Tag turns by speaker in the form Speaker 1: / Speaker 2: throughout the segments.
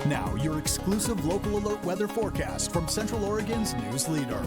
Speaker 1: Now, your exclusive local alert weather forecast from Central Oregon's news leader.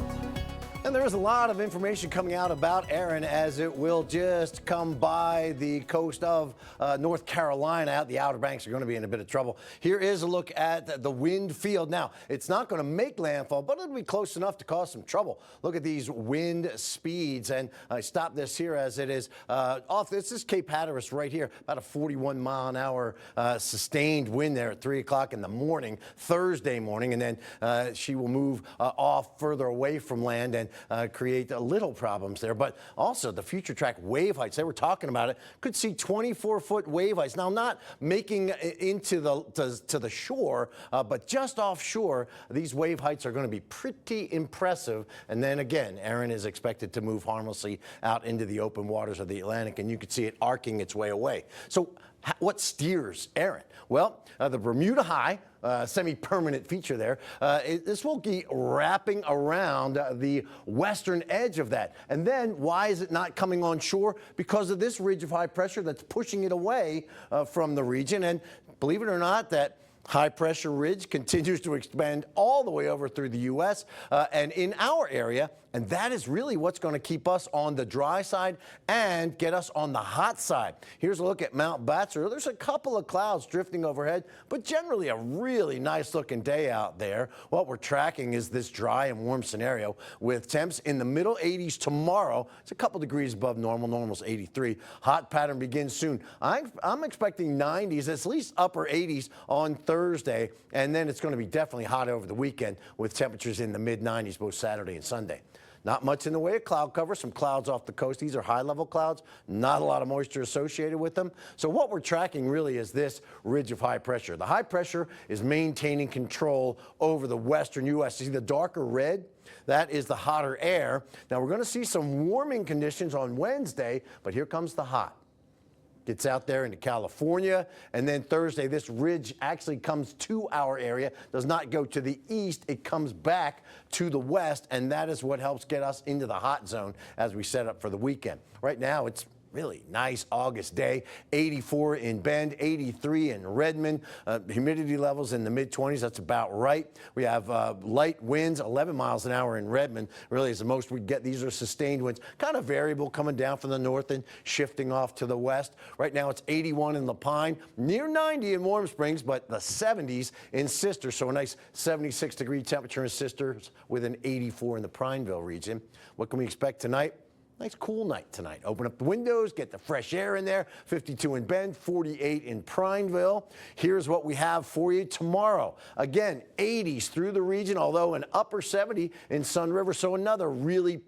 Speaker 2: And there is a lot of information coming out about Erin as it will just come by the coast of North Carolina. The Outer Banks are going to be in a bit of trouble. Here is a look at the wind field. Now, it's not going to make landfall, but it'll be close enough to cause some trouble. Look at these wind speeds. And I stop this here as it is off. This is Cape Hatteras right here, about a 41-mile-an-hour sustained wind there at 3 o'clock in the morning, Thursday morning. And then she will move off further away from land and create little problems there. But also the future track wave heights, they were talking about it, could see 24-foot wave heights. Now, not making it into the shore, but just offshore, these wave heights are going to be pretty impressive. And then again, Erin is expected to move harmlessly out into the open waters of the Atlantic, and you could see it arcing its way away. So what steers Erin? Well, the Bermuda High, semi-permanent feature there. This will be wrapping around the western edge of that. And then why is it not coming on shore? Because of this ridge of high pressure that's pushing it away from the region. And believe it or not, that high pressure ridge continues to expand all the way over through the U.S. And in our area. And that is really what's going to keep us on the dry side and get us on the hot side. Here's a look at Mount Bachelor. There's a couple of clouds drifting overhead, but generally a really nice looking day out there. What we're tracking is this dry and warm scenario with temps in the middle 80s tomorrow. It's a couple degrees above normal. Normal's 83. Hot pattern begins soon. I'm expecting 90s, at least upper 80s on Thursday. And then it's going to be definitely hot over the weekend with temperatures in the mid 90s both Saturday and Sunday. Not much in the way of cloud cover, some clouds off the coast. These are high-level clouds, not a lot of moisture associated with them. So what we're tracking really is this ridge of high pressure. The high pressure is maintaining control over the western U.S. You see the darker red? That is the hotter air. Now, we're going to see some warming conditions on Wednesday, but here comes the hot. Gets out there into California, and then Thursday, this ridge actually comes to our area, does not go to the east, it comes back to the west, and that is what helps get us into the hot zone as we set up for the weekend. Right now, it's really nice August day, 84 in Bend, 83 in Redmond, humidity levels in the mid-20s, that's about right. We have light winds, 11 miles an hour in Redmond, really is the most we get. These are sustained winds, kind of variable coming down from the north and shifting off to the west. Right now it's 81 in La Pine, near 90 in Warm Springs, but the 70s in Sisters, so a nice 76-degree temperature in Sisters with an 84 in the Prineville region. What can we expect tonight? Nice cool night tonight. Open up the windows, get the fresh air in there. 52 in Bend, 48 in Prineville. Here's what we have for you tomorrow. Again, 80s through the region, although an upper 70 in Sun River. So another really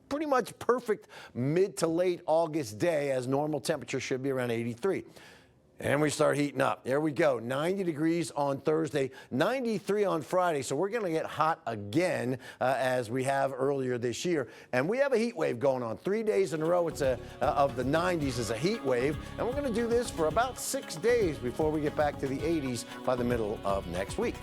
Speaker 2: pretty much perfect mid to late August day, as normal temperature should be around 83. And we start heating up. There we go. 90 degrees on Thursday, 93 on Friday. So we're going to get hot again as we have earlier this year. And we have a heat wave going on 3 days in a row. It's of the 90s is a heat wave. And we're going to do this for about 6 days before we get back to the 80s by the middle of next week.